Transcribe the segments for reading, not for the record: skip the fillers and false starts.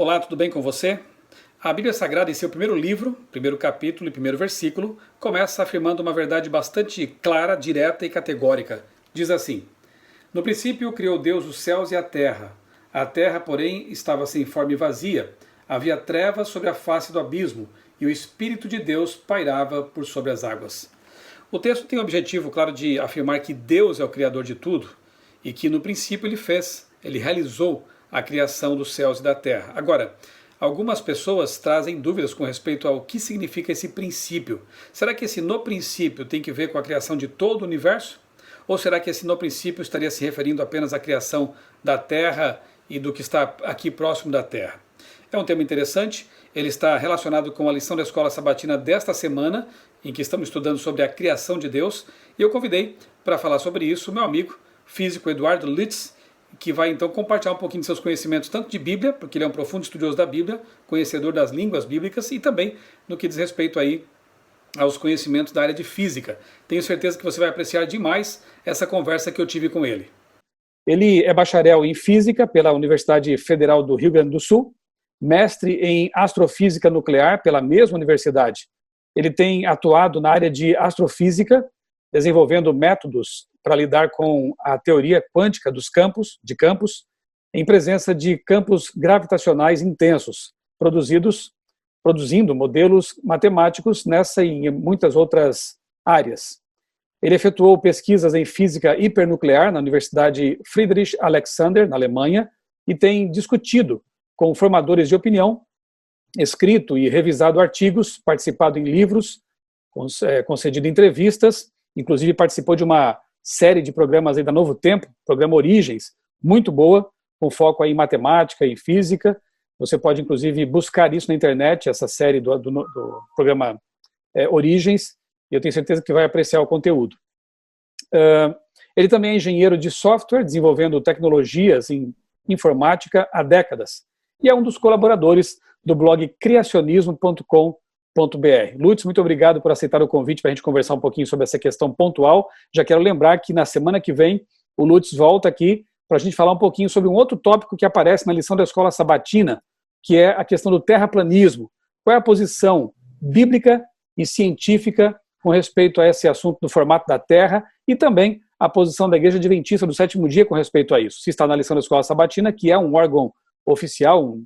Olá, tudo bem com você? A Bíblia Sagrada, em seu primeiro livro, primeiro capítulo e primeiro versículo, começa afirmando uma verdade bastante clara, direta e categórica. Diz assim: No princípio criou Deus os céus e a terra. A terra, porém, estava sem forma e vazia. Havia trevas sobre a face do abismo, e o Espírito de Deus pairava por sobre as águas. O texto tem o objetivo, claro, de afirmar que Deus é o Criador de tudo, e que no princípio ele realizou a criação dos céus e da terra. Agora, algumas pessoas trazem dúvidas com respeito ao que significa esse princípio. Será que esse no princípio tem que ver com a criação de todo o universo? Ou será que esse no princípio estaria se referindo apenas à criação da terra e do que está aqui próximo da terra? É um tema interessante, ele está relacionado com a lição da Escola Sabatina desta semana, em que estamos estudando sobre a criação de Deus, e eu convidei para falar sobre isso o meu amigo físico Eduardo Litz, que vai então compartilhar um pouquinho de seus conhecimentos, tanto de Bíblia, porque ele é um profundo estudioso da Bíblia, conhecedor das línguas bíblicas, e também no que diz respeito aí aos conhecimentos da área de física. Tenho certeza que você vai apreciar demais essa conversa que eu tive com ele. Ele é bacharel em física pela Universidade Federal do Rio Grande do Sul, mestre em astrofísica nuclear pela mesma universidade. Ele tem atuado na área de astrofísica, desenvolvendo métodos para lidar com a teoria quântica dos campos, em presença de campos gravitacionais intensos, produzindo modelos matemáticos nessa e em muitas outras áreas. Ele efetuou pesquisas em física hipernuclear na Universidade Friedrich Alexander, na Alemanha, e tem discutido com formadores de opinião, escrito e revisado artigos, participado em livros, concedido entrevistas, inclusive participou de uma série de programas aí da Novo Tempo, programa Origens, muito boa, com foco aí em matemática e física. Você pode, inclusive, buscar isso na internet, essa série do programa Origens, e eu tenho certeza que vai apreciar o conteúdo. Ele também é engenheiro de software, desenvolvendo tecnologias em informática há décadas, e é um dos colaboradores do blog criacionismo.com.br. Lutz, muito obrigado por aceitar o convite para a gente conversar um pouquinho sobre essa questão pontual. Já quero lembrar que na semana que vem o Lutz volta aqui para a gente falar um pouquinho sobre um outro tópico que aparece na lição da Escola Sabatina, que é a questão do terraplanismo. Qual é a posição bíblica e científica com respeito a esse assunto do formato da Terra e também a posição da Igreja Adventista do Sétimo Dia com respeito a isso. Se está na lição da Escola Sabatina, que é um órgão oficial,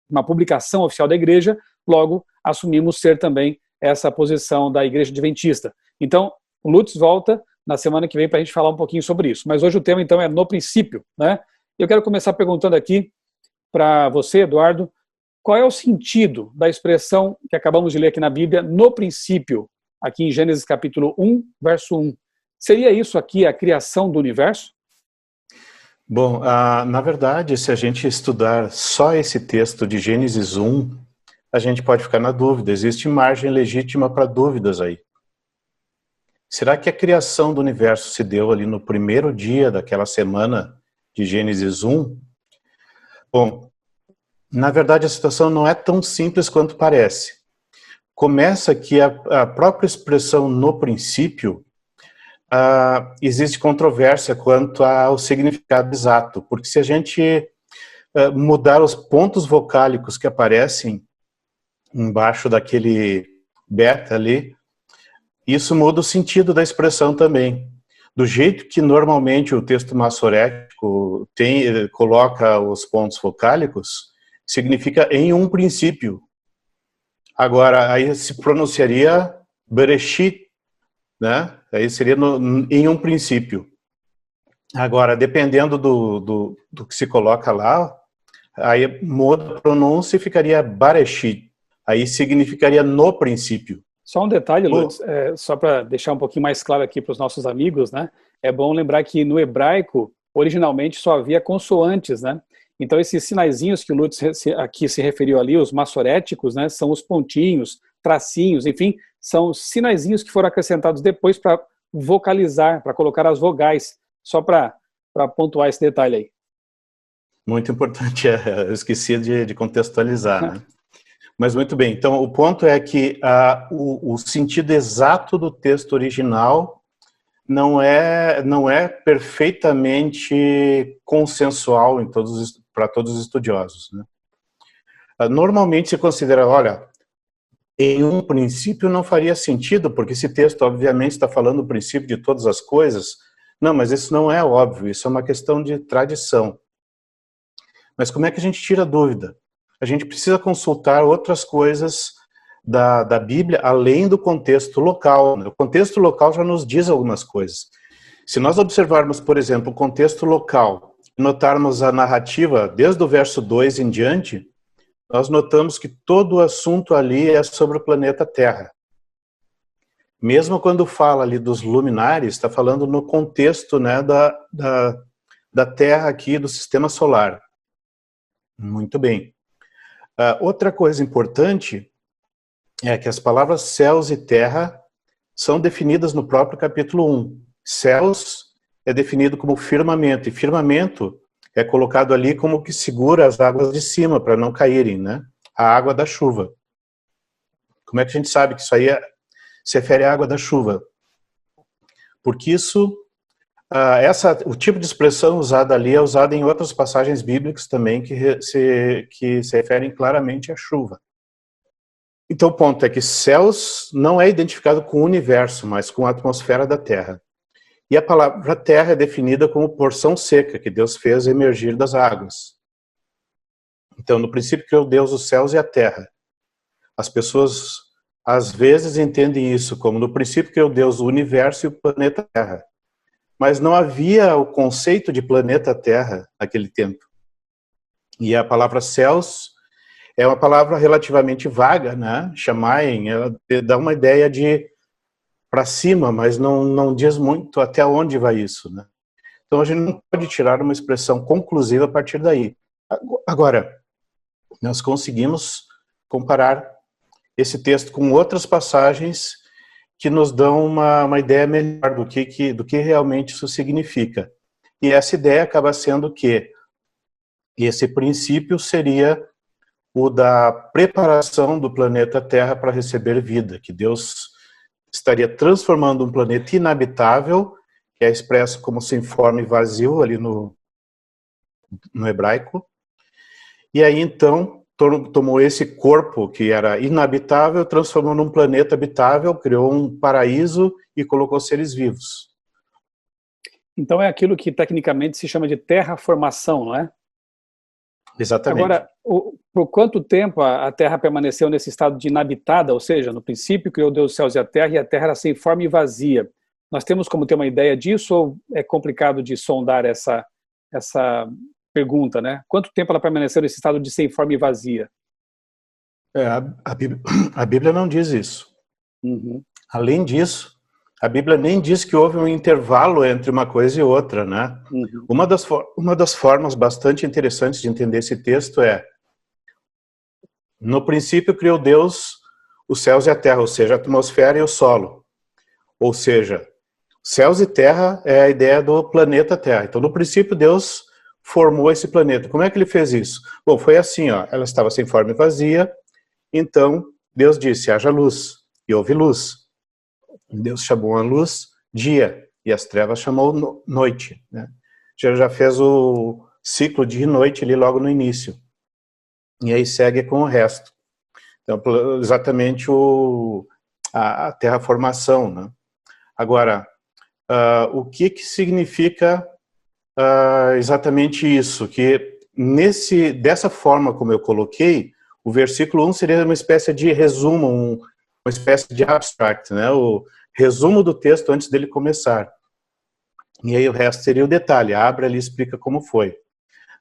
uma publicação oficial da Igreja, logo assumimos ser também essa posição da Igreja Adventista. Então, o Lutz volta na semana que vem para a gente falar um pouquinho sobre isso. Mas hoje o tema, então, é no princípio, né? Eu quero começar perguntando aqui para você, Eduardo, qual é o sentido da expressão que acabamos de ler aqui na Bíblia, no princípio, aqui em Gênesis capítulo 1, verso 1. Seria isso aqui a criação do universo? Bom, na verdade, se a gente estudar só esse texto de Gênesis 1, a gente pode ficar na dúvida, existe margem legítima para dúvidas aí. Será que a criação do universo se deu ali no primeiro dia daquela semana de Gênesis 1? Bom, na verdade a situação não é tão simples quanto parece. Começa que a própria expressão no princípio, existe controvérsia quanto ao significado exato, porque se a gente mudar os pontos vocálicos que aparecem embaixo daquele beta ali, isso muda o sentido da expressão também. Do jeito que normalmente o texto massorético coloca os pontos vocálicos, significa em um princípio. Agora, aí se pronunciaria Bereshit, né? Aí seria em um princípio. Agora, dependendo do que se coloca lá, aí muda a pronúncia e ficaria Bareshit. Aí significaria no princípio. Só um detalhe, Lutz, só para deixar um pouquinho mais claro aqui para os nossos amigos, né? É bom lembrar que no hebraico, originalmente, só havia consoantes, né? Então, esses sinaizinhos que o Lutz aqui se referiu ali, os massoréticos, né? São os pontinhos, tracinhos, enfim, são sinaizinhos que foram acrescentados depois para vocalizar, para colocar as vogais, só para pontuar esse detalhe aí. Muito importante, eu esqueci de contextualizar, né? Mas muito bem, então o ponto é que o sentido exato do texto original não é perfeitamente consensual para todos os estudiosos, né? Normalmente se considera, olha, em um princípio não faria sentido, porque esse texto obviamente está falando do princípio de todas as coisas. Não, mas isso não é óbvio, isso é uma questão de tradição. Mas como é que a gente tira a dúvida? A gente precisa consultar outras coisas da Bíblia, além do contexto local. O contexto local já nos diz algumas coisas. Se nós observarmos, por exemplo, o contexto local, notarmos a narrativa desde o verso 2 em diante, nós notamos que todo o assunto ali é sobre o planeta Terra. Mesmo quando fala ali dos luminares, está falando no contexto, né, da Terra aqui, do sistema solar. Muito bem. Outra coisa importante é que as palavras céus e terra são definidas no próprio capítulo 1. Céus é definido como firmamento, e firmamento é colocado ali como que segura as águas de cima para não caírem, né? A água da chuva. Como é que a gente sabe que isso aí se refere à água da chuva? Porque isso, o tipo de expressão usada ali é usada em outras passagens bíblicas também que se referem claramente à chuva. Então o ponto é que céus não é identificado com o universo, mas com a atmosfera da Terra. E a palavra terra é definida como porção seca que Deus fez emergir das águas. Então, no princípio criou Deus os céus e a terra. As pessoas, às vezes, entendem isso como no princípio criou Deus o universo e o planeta Terra. Mas não havia o conceito de planeta Terra naquele tempo. E a palavra céus é uma palavra relativamente vaga, né? Shamaim, ela dá uma ideia de para cima, mas não diz muito até onde vai isso, né? Então a gente não pode tirar uma expressão conclusiva a partir daí. Agora, nós conseguimos comparar esse texto com outras passagens que nos dão uma ideia melhor do que realmente isso significa. E essa ideia acaba sendo que esse princípio seria o da preparação do planeta Terra para receber vida, que Deus estaria transformando um planeta inabitável, que é expresso como sem forma e vazio ali no hebraico, e aí então tomou esse corpo que era inabitável, transformou num planeta habitável, criou um paraíso e colocou seres vivos. Então é aquilo que tecnicamente se chama de terraformação, não é? Exatamente. Agora, por quanto tempo a Terra permaneceu nesse estado de inabitada, ou seja, no princípio criou Deus os céus e a Terra era sem forma e vazia. Nós temos como ter uma ideia disso ou é complicado de sondar essa pergunta, né? Quanto tempo ela permaneceu nesse estado de sem forma e vazia? A Bíblia não diz isso. Uhum. Além disso, a Bíblia nem diz que houve um intervalo entre uma coisa e outra, né? Uhum. Uma das formas bastante interessantes de entender esse texto é: no princípio criou Deus os céus e a terra, ou seja, a atmosfera e o solo. Ou seja, céus e terra é a ideia do planeta Terra. Então, no princípio, Deus formou esse planeta. Como é que ele fez isso? Bom, foi assim, ó, ela estava sem forma e vazia, então Deus disse, haja luz, e houve luz. Deus chamou a luz dia, e as trevas chamou noite, né? Já fez o ciclo dia e noite ali logo no início. E aí segue com o resto. Então, exatamente a terraformação, né? Agora, o que significa exatamente isso? Que dessa forma como eu coloquei, o versículo 1 seria uma espécie de resumo, uma espécie de abstract, né? O resumo do texto antes dele começar. E aí o resto seria o detalhe, abre ali e explica como foi.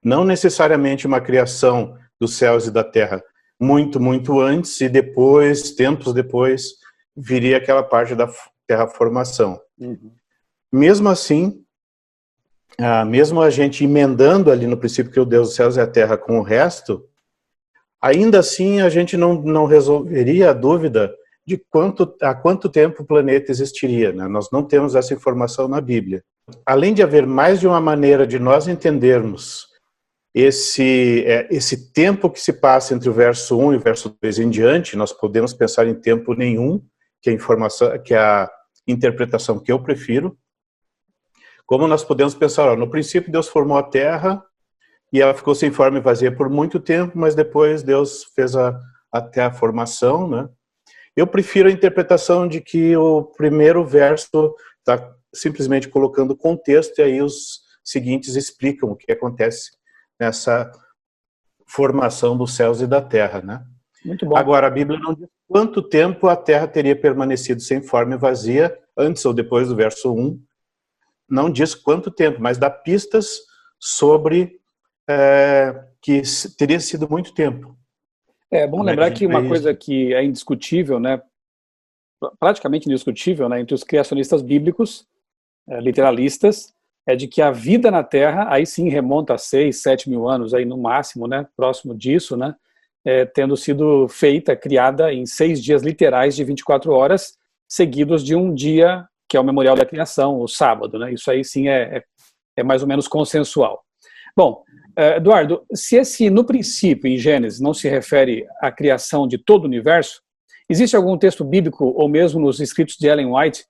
Não necessariamente uma criação dos céus e da terra muito, muito antes, e depois, tempos depois, viria aquela parte da terraformação. Uhum. Mesmo assim, mesmo a gente emendando ali no princípio que o Deus dos céus e a terra com o resto, ainda assim a gente não resolveria a dúvida de há quanto tempo o planeta existiria, né? Nós não temos essa informação na Bíblia. Além de haver mais de uma maneira de nós entendermos esse tempo que se passa entre o verso 1 e o verso 2 em diante, nós podemos pensar em tempo nenhum, que é a interpretação que eu prefiro. Como nós podemos pensar, no princípio Deus formou a Terra e ela ficou sem forma e vazia por muito tempo, mas depois Deus fez até a formação, né? Eu prefiro a interpretação de que o primeiro verso está simplesmente colocando contexto e aí os seguintes explicam o que acontece nessa formação dos céus e da terra, né? Muito bom. Agora, a Bíblia não diz quanto tempo a terra teria permanecido sem forma e vazia, antes ou depois do verso 1. Não diz quanto tempo, mas dá pistas sobre que teria sido muito tempo. É bom Como é que a lembrar gente que vê uma isso? coisa que é indiscutível, né, praticamente indiscutível, né, entre os criacionistas bíblicos, literalistas, é de que a vida na Terra, aí sim remonta a 6, 7 mil anos, aí no máximo, né, próximo disso, né, tendo sido feita, criada em 6 dias literais de 24 horas, seguidos de um dia que é o memorial da criação, o sábado, né, isso aí sim é mais ou menos consensual. Bom, Eduardo, se esse no princípio, em Gênesis, não se refere à criação de todo o universo, existe algum texto bíblico, ou mesmo nos escritos de Ellen White,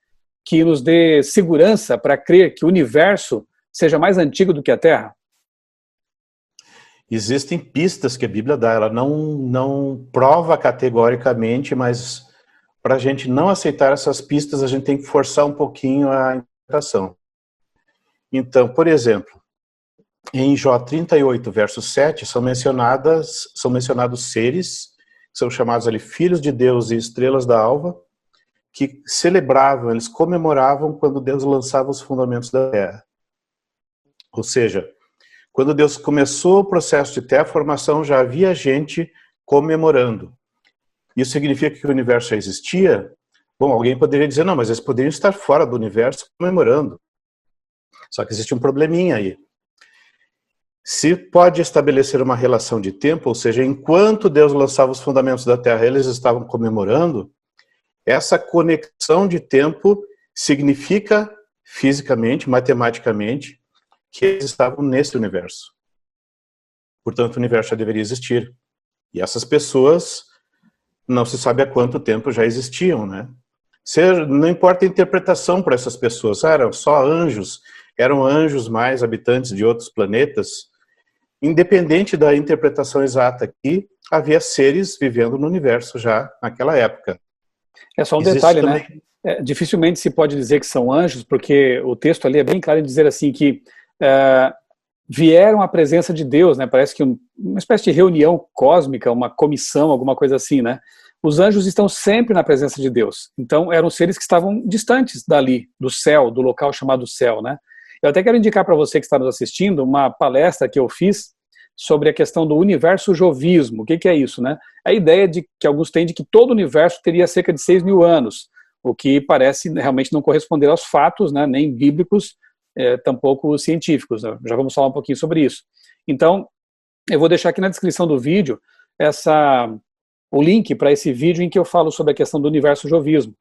que nos dê segurança para crer que o universo seja mais antigo do que a Terra? Existem pistas que a Bíblia dá, ela não prova categoricamente, mas para a gente não aceitar essas pistas, a gente tem que forçar um pouquinho a interpretação. Então, por exemplo, em Jó 38, verso 7, são mencionados seres, que são chamados ali filhos de Deus e estrelas da alva, que celebravam, eles comemoravam quando Deus lançava os fundamentos da terra. Ou seja, quando Deus começou o processo de terraformação, já havia gente comemorando. Isso significa que o universo já existia? Bom, alguém poderia dizer, não, mas eles poderiam estar fora do universo comemorando. Só que existe um probleminha aí. Se pode estabelecer uma relação de tempo, ou seja, enquanto Deus lançava os fundamentos da Terra, eles estavam comemorando, essa conexão de tempo significa fisicamente, matematicamente, que eles estavam nesse universo. Portanto, o universo já deveria existir. E essas pessoas, não se sabe há quanto tempo já existiam, né? Não importa a interpretação para essas pessoas, eram só anjos, eram anjos mais habitantes de outros planetas. Independente da interpretação exata aqui, havia seres vivendo no universo já naquela época. É só um Existe detalhe, também. né? Dificilmente se pode dizer que são anjos, porque o texto ali é bem claro em dizer assim que vieram à presença de Deus, né? Parece que uma espécie de reunião cósmica, uma comissão, alguma coisa assim, né? Os anjos estão sempre na presença de Deus. Então eram seres que estavam distantes dali, do céu, do local chamado céu, né? Eu até quero indicar para você que está nos assistindo uma palestra que eu fiz sobre a questão do universo jovismo. O que é isso, né? A ideia de que alguns têm de que todo o universo teria cerca de 6 mil anos, o que parece realmente não corresponder aos fatos, né? Nem bíblicos, tampouco científicos. Né? Já vamos falar um pouquinho sobre isso. Então, eu vou deixar aqui na descrição do vídeo o link para esse vídeo em que eu falo sobre a questão do universo jovismo.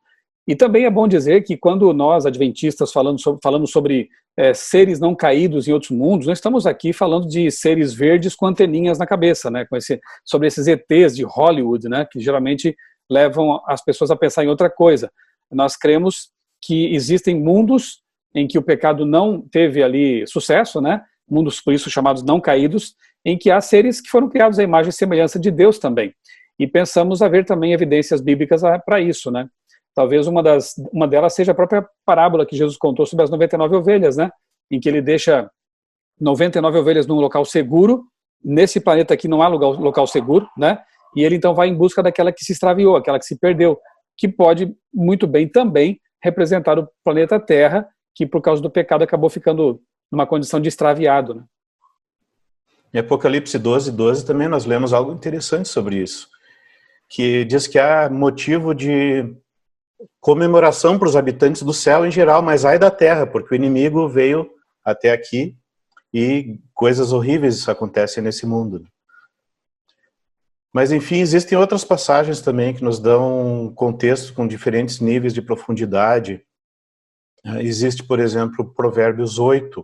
E também é bom dizer que quando nós, adventistas, falamos sobre seres não caídos em outros mundos, nós estamos aqui falando de seres verdes com anteninhas na cabeça, né? Sobre esses ETs de Hollywood, né? Que geralmente levam as pessoas a pensar em outra coisa. Nós cremos que existem mundos em que o pecado não teve ali sucesso, né? Mundos, por isso, chamados não caídos, em que há seres que foram criados à imagem e semelhança de Deus também. E pensamos haver também evidências bíblicas para isso, né? Talvez uma delas seja a própria parábola que Jesus contou sobre as 99 ovelhas, né? Em que ele deixa 99 ovelhas num local seguro. Nesse planeta aqui não há local seguro, né? E ele então vai em busca daquela que se extraviou, aquela que se perdeu, que pode muito bem também representar o planeta Terra, que por causa do pecado acabou ficando numa condição de extraviado, né? Em Apocalipse 12, 12 também nós lemos algo interessante sobre isso, que diz que há motivo de comemoração para os habitantes do céu em geral, mas ai da terra, porque o inimigo veio até aqui e coisas horríveis acontecem nesse mundo. Mas enfim, existem outras passagens também que nos dão um contexto com diferentes níveis de profundidade. Existe, por exemplo, Provérbios 8,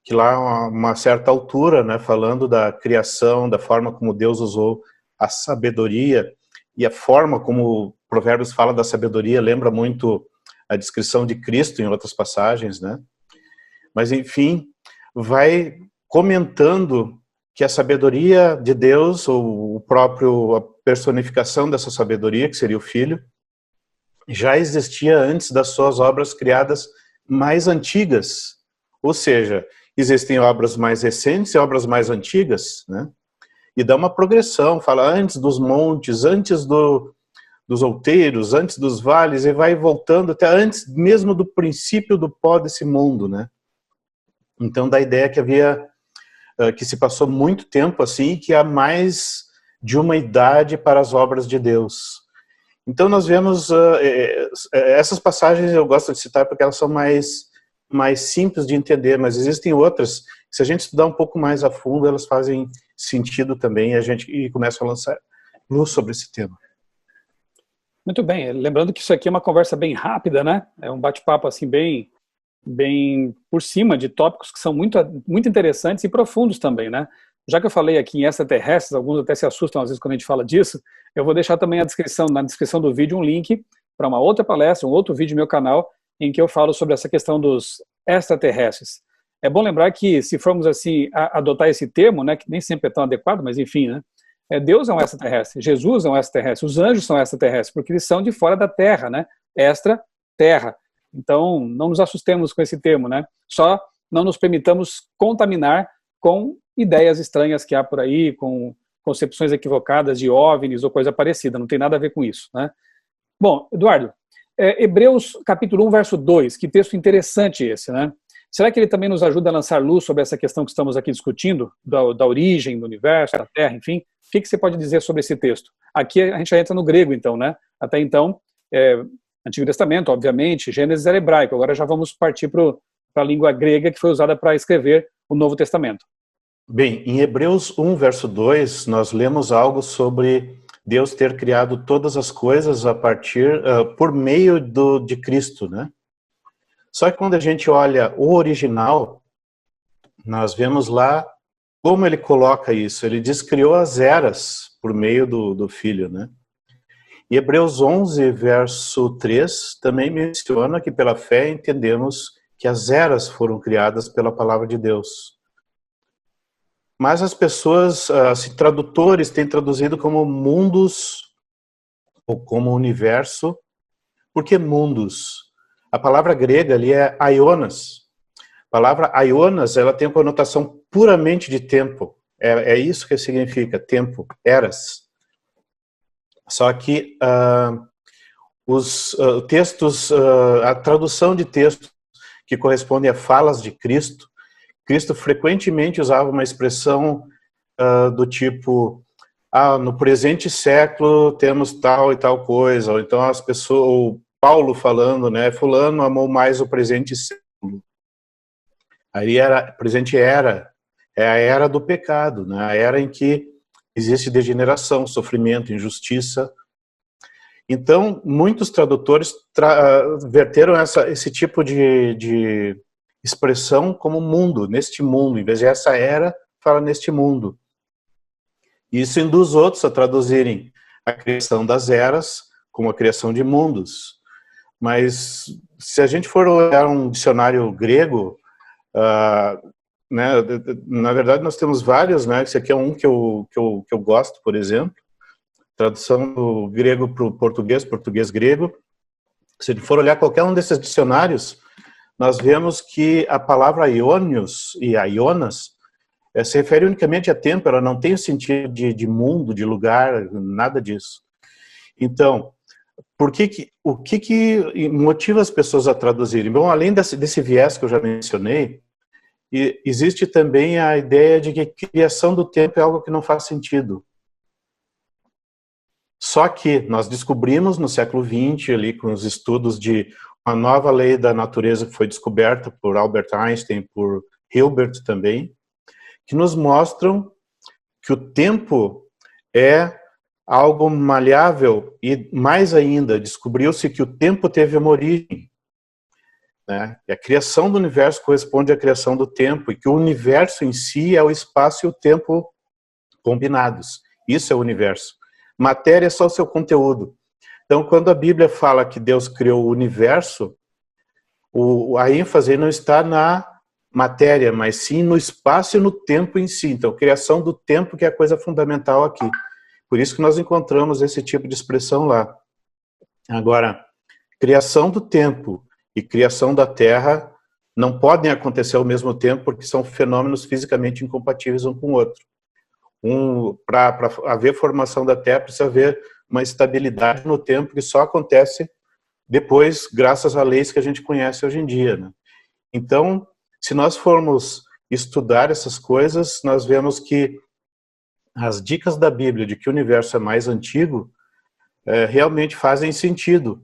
que lá a uma certa altura, né, falando da criação, da forma como Deus usou a sabedoria, e a forma como Provérbios fala da sabedoria lembra muito a descrição de Cristo em outras passagens, né? Mas enfim, vai comentando que a sabedoria de Deus, ou a personificação dessa sabedoria, que seria o Filho, já existia antes das suas obras criadas mais antigas. Ou seja, existem obras mais recentes e obras mais antigas, né? E dá uma progressão, fala antes dos montes, antes dos outeiros, antes dos vales, e vai voltando até antes mesmo do princípio do pó desse mundo, né? Então, da ideia que se passou muito tempo assim, que há mais de uma idade para as obras de Deus. Então, nós vemos essas passagens, eu gosto de citar porque elas são mais simples de entender, mas existem outras, se a gente estudar um pouco mais a fundo, elas fazem sentido também, e a gente começa a lançar luz sobre esse tema. Muito bem, lembrando que isso aqui é uma conversa bem rápida, né? É um bate-papo assim bem por cima de tópicos que são muito interessantes e profundos também, né? Já que eu falei aqui em extraterrestres, alguns até se assustam às vezes quando a gente fala disso, eu vou deixar também na descrição do vídeo um link para uma outra palestra, um outro vídeo do meu canal, em que eu falo sobre essa questão dos extraterrestres. É bom lembrar que, se formos assim adotar esse termo, né, que nem sempre é tão adequado, mas enfim, né? Deus é um extraterrestre, Jesus é um extraterrestre, os anjos são extraterrestres, porque eles são de fora da Terra, né? Extra-terra. Então, não nos assustemos com esse termo, né? Só não nos permitamos contaminar com ideias estranhas que há por aí, com concepções equivocadas de OVNIs ou coisa parecida. Não tem nada a ver com isso, né? Bom, Eduardo, Hebreus capítulo 1, verso 2, que texto interessante esse, né? Será que ele também nos ajuda a lançar luz sobre essa questão que estamos aqui discutindo, da origem do universo, da Terra, enfim? O que você pode dizer sobre esse texto? Aqui a gente já entra no grego, então, né? Até então, Antigo Testamento, obviamente, Gênesis era hebraico, agora já vamos partir para a língua grega que foi usada para escrever o Novo Testamento. Bem, em Hebreus 1, verso 2, nós lemos algo sobre Deus ter criado todas as coisas por meio de Cristo, né? Só que quando a gente olha o original, nós vemos lá como ele coloca isso. Ele diz que criou as eras por meio do Filho, né? E Hebreus 11, verso 3, também menciona que pela fé entendemos que as eras foram criadas pela palavra de Deus. Mas as pessoas, tradutores, têm traduzido como mundos ou como universo. Por que mundos? A palavra grega ali é aionas. A palavra aionas, ela tem uma conotação puramente de tempo. É isso que significa, tempo, eras. Só que os textos, a tradução de textos que correspondem a falas de Cristo, Cristo frequentemente usava uma expressão do tipo, no presente século temos tal e tal coisa, ou então as pessoas, ou Paulo falando, né, fulano amou mais o presente século. Aí presente era, é a era do pecado, né, a era em que existe degeneração, sofrimento, injustiça. Então, muitos tradutores verteram esse tipo de expressão como mundo, neste mundo. Em vez de essa era, fala neste mundo. Isso induz outros a traduzirem a criação das eras como a criação de mundos. Mas, se a gente for olhar um dicionário grego, né, na verdade nós temos vários, né, esse aqui é um que eu gosto, por exemplo, tradução do grego para o português-grego. Se a gente for olhar qualquer um desses dicionários, nós vemos que a palavra aionios e aionas se refere unicamente a tempo, ela não tem o sentido de mundo, de lugar, nada disso. Então, o que motiva as pessoas a traduzirem? Bom, além desse viés que eu já mencionei, existe também a ideia de que a criação do tempo é algo que não faz sentido. Só que nós descobrimos no século XX, ali com os estudos de uma nova lei da natureza que foi descoberta por Albert Einstein, por Hilbert também, que nos mostram que o tempo é algo maleável e, mais ainda, descobriu-se que o tempo teve uma origem, né? E a criação do universo corresponde à criação do tempo e que o universo em si é o espaço e o tempo combinados. Isso é o universo. Matéria é só o seu conteúdo. Então, quando a Bíblia fala que Deus criou o universo, a ênfase não está matéria, mas sim no espaço e no tempo em si. Então, criação do tempo que é a coisa fundamental aqui. Por isso que nós encontramos esse tipo de expressão lá. Agora, criação do tempo e criação da Terra não podem acontecer ao mesmo tempo, porque são fenômenos fisicamente incompatíveis um com o outro. Para haver formação da Terra, precisa haver uma estabilidade no tempo que só acontece depois, graças a leis que a gente conhece hoje em dia, né? Então, se nós formos estudar essas coisas, nós vemos que as dicas da Bíblia de que o universo é mais antigo realmente fazem sentido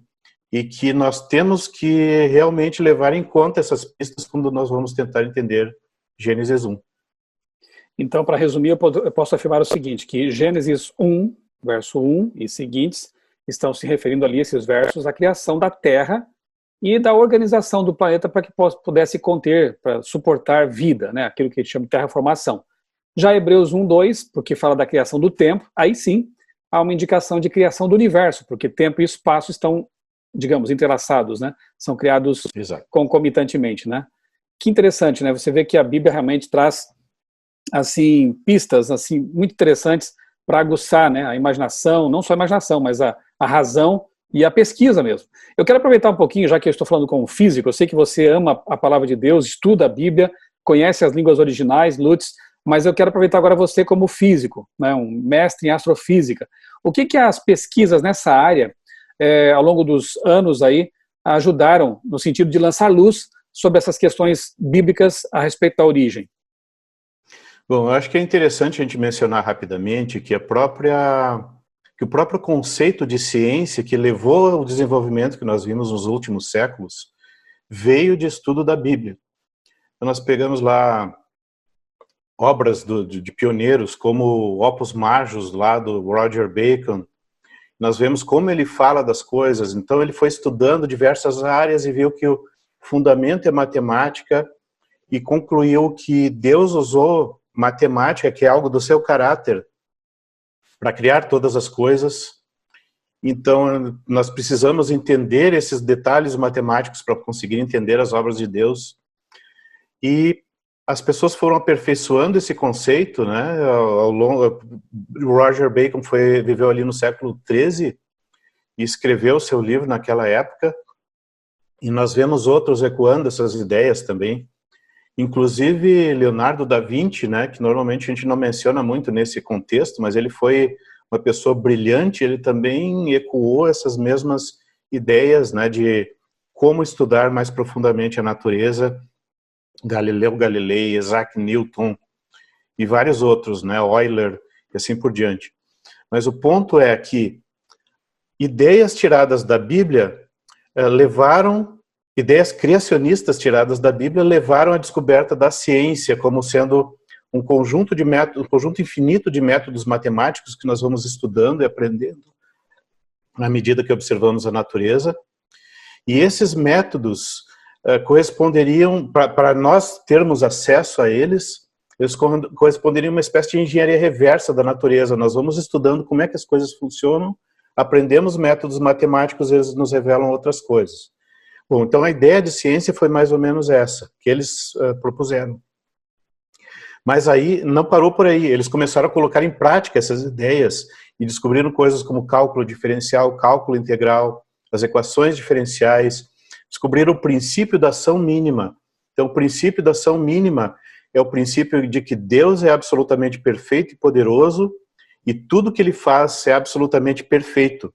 e que nós temos que realmente levar em conta essas pistas quando nós vamos tentar entender Gênesis 1. Então, para resumir, eu posso afirmar o seguinte, que Gênesis 1, verso 1 e seguintes, estão se referindo ali, esses versos, à criação da Terra e da organização do planeta para que pudesse conter, para suportar vida, né? Aquilo que a gente chama de terraformação. Já Hebreus 1, 2, porque fala da criação do tempo, aí sim há uma indicação de criação do universo, porque tempo e espaço estão, digamos, entrelaçados, né? São criados concomitantemente, né? Que interessante, né? Você vê que a Bíblia realmente traz assim pistas assim muito interessantes para aguçar, né, a imaginação, não só a imaginação, mas a razão e a pesquisa mesmo. Eu quero aproveitar um pouquinho, já que eu estou falando com um físico, eu sei que você ama a palavra de Deus, estuda a Bíblia, conhece as línguas originais, Lutz, mas eu quero aproveitar agora você como físico, né, um mestre em astrofísica. O que as pesquisas nessa área, ao longo dos anos aí, ajudaram no sentido de lançar luz sobre essas questões bíblicas a respeito da origem? Bom, eu acho que é interessante a gente mencionar rapidamente que o próprio conceito de ciência que levou ao desenvolvimento que nós vimos nos últimos séculos veio de estudo da Bíblia. Então, nós pegamos lá obras de pioneiros como o Opus Majus, lá do Roger Bacon. Nós vemos como ele fala das coisas. Então, ele foi estudando diversas áreas e viu que o fundamento é matemática e concluiu que Deus usou matemática, que é algo do seu caráter, para criar todas as coisas. Então, nós precisamos entender esses detalhes matemáticos para conseguir entender as obras de Deus. E as pessoas foram aperfeiçoando esse conceito, né? Ao longo, Roger Bacon viveu ali no século XIII e escreveu seu livro naquela época. E nós vemos outros ecoando essas ideias também. Inclusive Leonardo da Vinci, né, que normalmente a gente não menciona muito nesse contexto, mas ele foi uma pessoa brilhante, ele também ecoou essas mesmas ideias, né, de como estudar mais profundamente a natureza. Galileu Galilei, Isaac Newton e vários outros, né, Euler e assim por diante. Mas o ponto é que ideias tiradas da Bíblia ideias criacionistas tiradas da Bíblia levaram à descoberta da ciência como sendo um conjunto infinito de métodos matemáticos que nós vamos estudando e aprendendo à medida que observamos a natureza. E esses métodos corresponderiam, para nós termos acesso a eles corresponderiam a uma espécie de engenharia reversa da natureza. Nós vamos estudando como é que as coisas funcionam, aprendemos métodos matemáticos e eles nos revelam outras coisas. Bom, então a ideia de ciência foi mais ou menos essa, que eles propuseram. Mas aí não parou por aí, eles começaram a colocar em prática essas ideias e descobriram coisas como cálculo diferencial, cálculo integral, as equações diferenciais, descobriram o princípio da ação mínima. Então o princípio da ação mínima é o princípio de que Deus é absolutamente perfeito e poderoso e tudo que ele faz é absolutamente perfeito.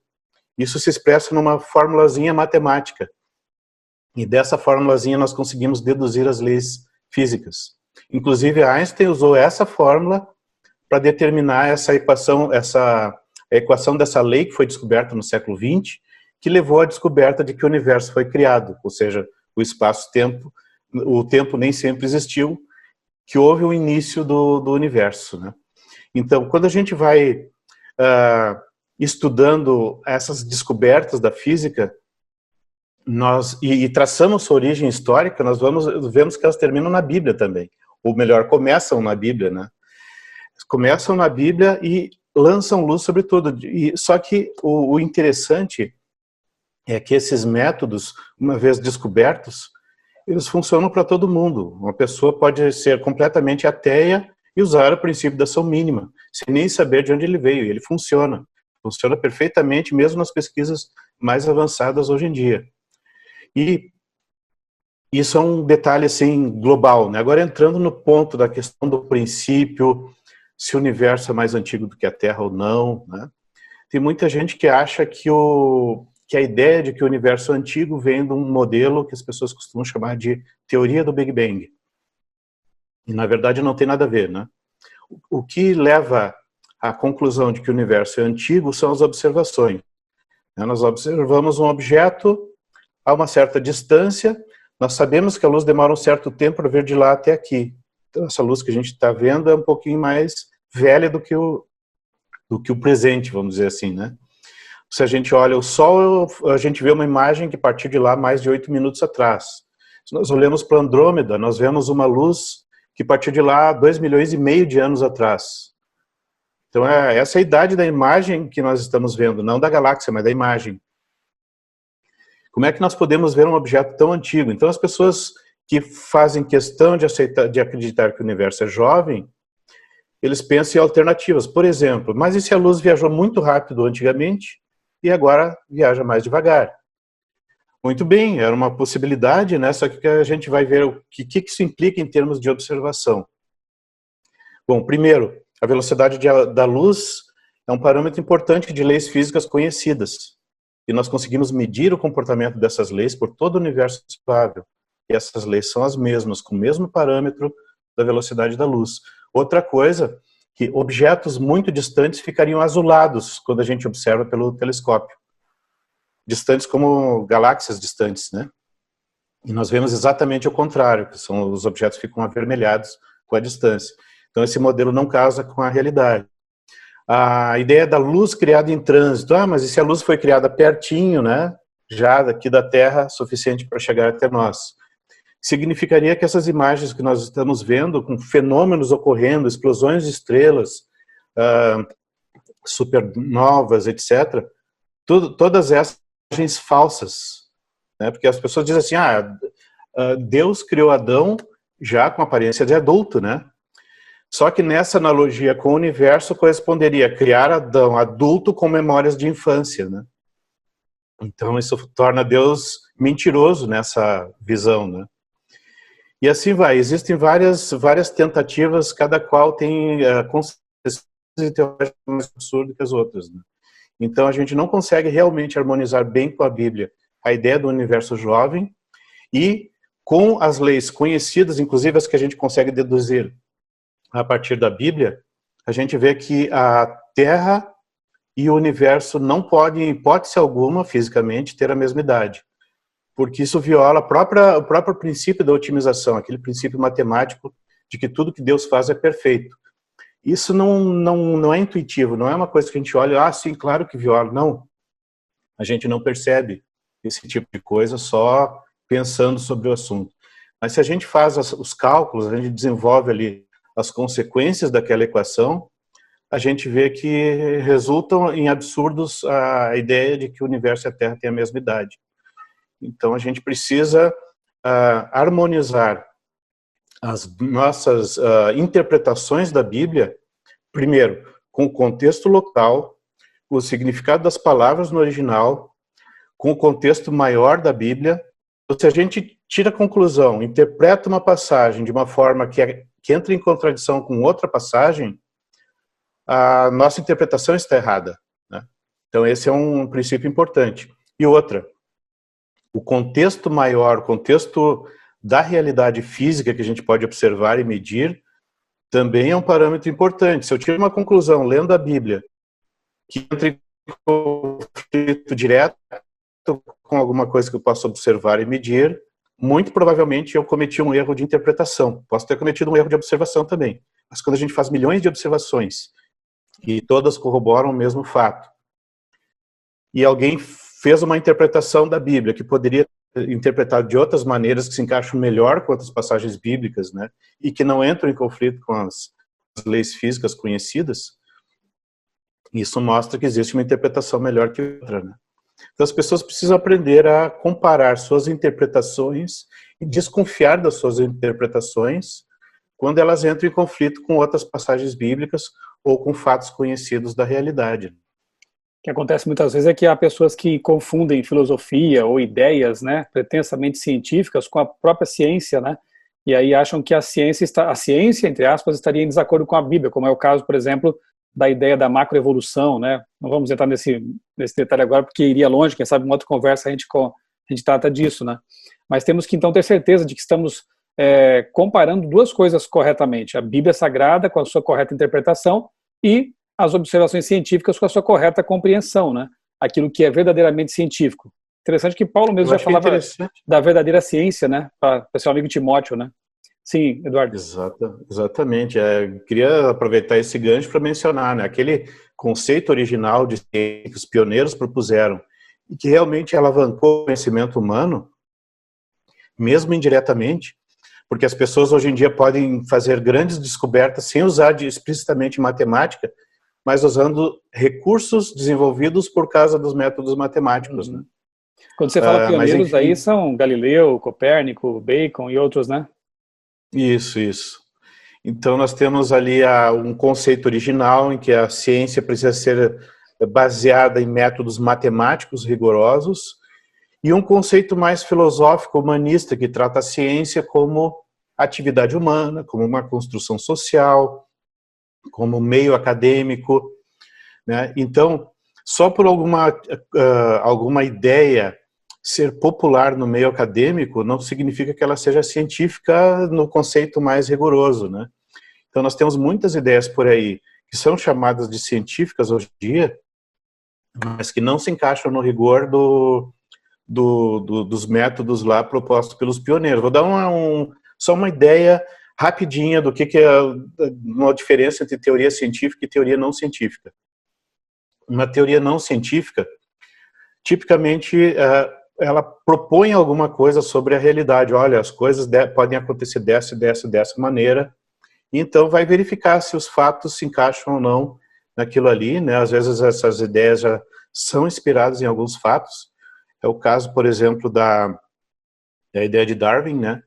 Isso se expressa numa formulazinha matemática. E dessa formulazinha nós conseguimos deduzir as leis físicas. Inclusive Einstein usou essa fórmula para determinar essa equação, a equação dessa lei que foi descoberta no século XX, que levou à descoberta de que o universo foi criado, ou seja, o espaço-tempo, o tempo nem sempre existiu, que houve o início do universo, né? Então, quando a gente vai estudando essas descobertas da física, e traçamos sua origem histórica, nós vemos que elas terminam na Bíblia também. Ou melhor, começam na Bíblia, né? Começam na Bíblia e lançam luz sobre tudo. Só que o interessante é que esses métodos, uma vez descobertos, eles funcionam para todo mundo. Uma pessoa pode ser completamente ateia e usar o princípio da ação mínima, sem nem saber de onde ele veio. E ele funciona. Funciona perfeitamente, mesmo nas pesquisas mais avançadas hoje em dia. E isso é um detalhe assim global, né? Agora entrando no ponto da questão do princípio, se o universo é mais antigo do que a Terra ou não, né? Tem muita gente que acha que a ideia de que o universo é antigo vem de um modelo que as pessoas costumam chamar de teoria do Big Bang. E na verdade não tem nada a ver, né? O que leva à conclusão de que o universo é antigo são as observações. Nós observamos um objeto a uma certa distância, nós sabemos que a luz demora um certo tempo para vir de lá até aqui. Então, essa luz que a gente está vendo é um pouquinho mais velha do que o presente, vamos dizer assim, né? Se a gente olha o Sol, a gente vê uma imagem que partiu de lá mais de 8 minutos atrás. Se nós olhamos para Andrômeda, nós vemos uma luz que partiu de lá 2,5 milhões de anos atrás. Então, essa é a idade da imagem que nós estamos vendo, não da galáxia, mas da imagem. Como é que nós podemos ver um objeto tão antigo? Então, as pessoas que fazem questão de acreditar que o universo é jovem, eles pensam em alternativas. Por exemplo, mas e se a luz viajou muito rápido antigamente e agora viaja mais devagar? Muito bem, era uma possibilidade, né? Só que a gente vai ver o que isso implica em termos de observação. Bom, primeiro, a velocidade da luz é um parâmetro importante de leis físicas conhecidas. E nós conseguimos medir o comportamento dessas leis por todo o universo observável. E essas leis são as mesmas, com o mesmo parâmetro da velocidade da luz. Outra coisa, que objetos muito distantes ficariam azulados quando a gente observa pelo telescópio. Distantes como galáxias distantes, né? E nós vemos exatamente o contrário, que são os objetos ficam avermelhados com a distância. Então esse modelo não casa com a realidade. A ideia da luz criada em trânsito, mas e se a luz foi criada pertinho, né, já daqui da Terra, suficiente para chegar até nós? Significaria que essas imagens que nós estamos vendo, com fenômenos ocorrendo, explosões de estrelas, supernovas, etc., todas essas imagens falsas, né, porque as pessoas dizem assim, Deus criou Adão já com aparência de adulto, né? Só que nessa analogia com o universo corresponderia criar Adão adulto com memórias de infância, né? Então isso torna Deus mentiroso nessa visão, né? E assim vai. Existem várias tentativas, cada qual tem conceições teológicas mais absurdas que as outras, né? Então a gente não consegue realmente harmonizar bem com a Bíblia a ideia do universo jovem e com as leis conhecidas, inclusive as que a gente consegue deduzir a partir da Bíblia, a gente vê que a Terra e o universo não podem, em hipótese alguma, fisicamente, ter a mesma idade. Porque isso viola o próprio princípio da otimização, aquele princípio matemático de que tudo que Deus faz é perfeito. Isso não é intuitivo, não é uma coisa que a gente olha, sim, claro que viola. Não, a gente não percebe esse tipo de coisa só pensando sobre o assunto. Mas se a gente faz os cálculos, a gente desenvolve ali as consequências daquela equação, a gente vê que resultam em absurdos a ideia de que o universo e a Terra têm a mesma idade. Então a gente precisa harmonizar as nossas interpretações da Bíblia, primeiro, com o contexto local, o significado das palavras no original, com o contexto maior da Bíblia. Se a gente tira a conclusão, interpreta uma passagem de uma forma que entra em contradição com outra passagem, a nossa interpretação está errada, né? Então esse é um princípio importante. E outra, o contexto maior, o contexto da realidade física que a gente pode observar e medir, também é um parâmetro importante. Se eu tiro uma conclusão lendo a Bíblia, que entra em conflito direto com alguma coisa que eu posso observar e medir, muito provavelmente eu cometi um erro de interpretação. Posso ter cometido um erro de observação também. Mas quando a gente faz milhões de observações e todas corroboram o mesmo fato, e alguém fez uma interpretação da Bíblia que poderia interpretar de outras maneiras que se encaixam melhor com outras passagens bíblicas, né, e que não entram em conflito com as leis físicas conhecidas, isso mostra que existe uma interpretação melhor que outra, né? Então as pessoas precisam aprender a comparar suas interpretações e desconfiar das suas interpretações quando elas entram em conflito com outras passagens bíblicas ou com fatos conhecidos da realidade. O que acontece muitas vezes é que há pessoas que confundem filosofia ou ideias, né, pretensamente científicas com a própria ciência, né, e aí acham que a ciência, entre aspas, estaria em desacordo com a Bíblia, como é o caso, por exemplo, da ideia da macroevolução, né. Não vamos entrar nesse detalhe agora, porque iria longe, quem sabe em uma outra conversa a gente trata disso, né. Mas temos que então ter certeza de que estamos comparando duas coisas corretamente, a Bíblia Sagrada com a sua correta interpretação e as observações científicas com a sua correta compreensão, né? Aquilo que é verdadeiramente científico. Interessante que Paulo mesmo já falava da verdadeira ciência, né? Para seu amigo Timóteo, né? Sim, Eduardo. Exatamente. Queria aproveitar esse gancho para mencionar, né? Aquele conceito original de ciência que os pioneiros propuseram e que realmente alavancou o conhecimento humano, mesmo indiretamente, porque as pessoas hoje em dia podem fazer grandes descobertas sem usar explicitamente matemática, mas usando recursos desenvolvidos por causa dos métodos matemáticos. Né? Quando você fala pioneiros, aí são Galileu, Copérnico, Bacon e outros, né? Isso. Então nós temos ali um conceito original em que a ciência precisa ser baseada em métodos matemáticos rigorosos, e um conceito mais filosófico, humanista, que trata a ciência como atividade humana, como uma construção social, como meio acadêmico, né? Então, só por alguma ideia ser popular no meio acadêmico não significa que ela seja científica no conceito mais rigoroso, né? Então, nós temos muitas ideias por aí que são chamadas de científicas hoje em dia, mas que não se encaixam no rigor dos métodos lá propostos pelos pioneiros. Vou dar só uma ideia rapidinha do que é uma diferença entre teoria científica e teoria não científica. Uma teoria não científica, tipicamente, ela propõe alguma coisa sobre a realidade. Olha, as coisas podem acontecer dessa maneira, e então vai verificar se os fatos se encaixam ou não naquilo ali, né? Às vezes essas ideias já são inspiradas em alguns fatos. É o caso, por exemplo, da ideia de Darwin, né?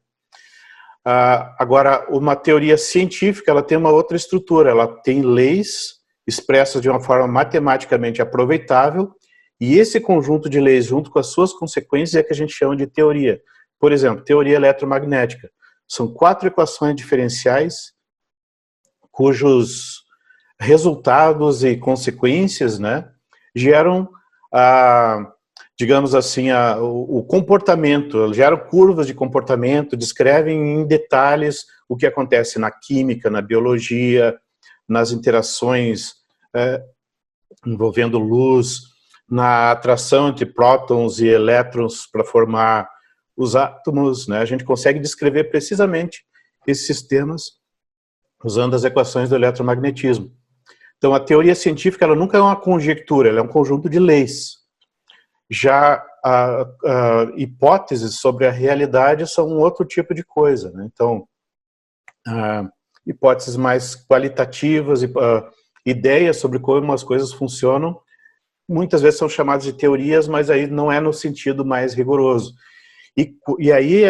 Agora, uma teoria científica, ela tem uma outra estrutura, ela tem leis expressas de uma forma matematicamente aproveitável, e esse conjunto de leis, junto com as suas consequências, é que a gente chama de teoria. Por exemplo, teoria eletromagnética. São 4 equações diferenciais, cujos resultados e consequências, né, geram digamos assim, o comportamento, geram curvas de comportamento, descrevem em detalhes o que acontece na química, na biologia, nas interações envolvendo luz, na atração entre prótons e elétrons para formar os átomos, né? A gente consegue descrever precisamente esses sistemas usando as equações do eletromagnetismo. Então, a teoria científica, ela nunca é uma conjectura, ela é um conjunto de leis. Já hipóteses sobre a realidade são um outro tipo de coisa, né? Então, hipóteses mais qualitativas, ideias sobre como as coisas funcionam, muitas vezes são chamadas de teorias, mas aí não é no sentido mais rigoroso. E aí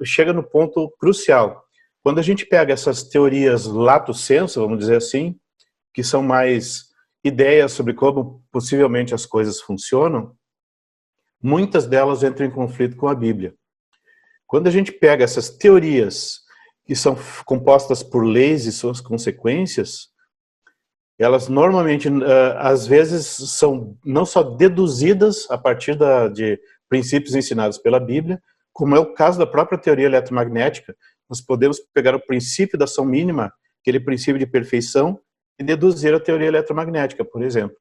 chega no ponto crucial. Quando a gente pega essas teorias lato sensu, vamos dizer assim, que são mais ideias sobre como possivelmente as coisas funcionam, muitas delas entram em conflito com a Bíblia. Quando a gente pega essas teorias que são compostas por leis e suas consequências, elas normalmente, às vezes, são não só deduzidas a partir de princípios ensinados pela Bíblia, como é o caso da própria teoria eletromagnética. Nós podemos pegar o princípio da ação mínima, aquele princípio de perfeição, e deduzir a teoria eletromagnética, por exemplo.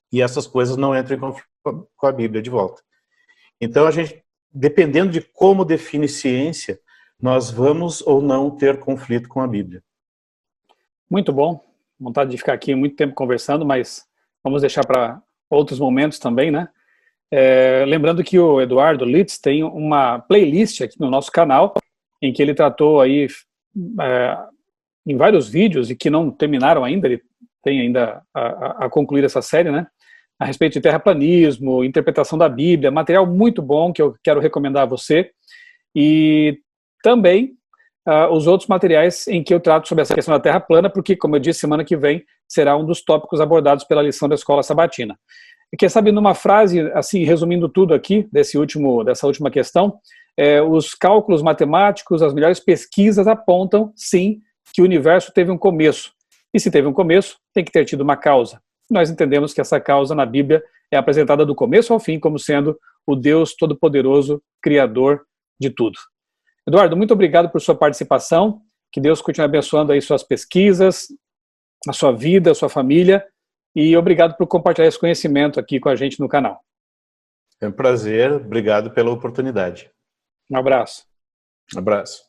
E essas coisas não entram em conflito com a Bíblia de volta. Então, a gente, dependendo de como define ciência, nós vamos ou não ter conflito com a Bíblia. Muito bom. Vontade de ficar aqui muito tempo conversando, mas vamos deixar para outros momentos também, né? Lembrando que o Eduardo Litz tem uma playlist aqui no nosso canal, em que ele tratou aí em vários vídeos, e que não terminaram ainda, ele tem ainda a concluir essa série, né? A respeito de terraplanismo, interpretação da Bíblia, material muito bom que eu quero recomendar a você. e também os outros materiais em que eu trato sobre essa questão da Terra plana, porque, como eu disse, semana que vem será um dos tópicos abordados pela lição da Escola Sabatina. E quem sabe, numa frase, assim, resumindo tudo aqui, dessa última questão, os cálculos matemáticos, as melhores pesquisas apontam, sim, que o universo teve um começo. E se teve um começo, tem que ter tido uma causa. Nós entendemos que essa causa na Bíblia é apresentada do começo ao fim como sendo o Deus Todo-Poderoso, Criador de tudo. Eduardo, muito obrigado por sua participação, que Deus continue abençoando aí suas pesquisas, a sua vida, a sua família, e obrigado por compartilhar esse conhecimento aqui com a gente no canal. É um prazer, obrigado pela oportunidade. Um abraço. Um abraço.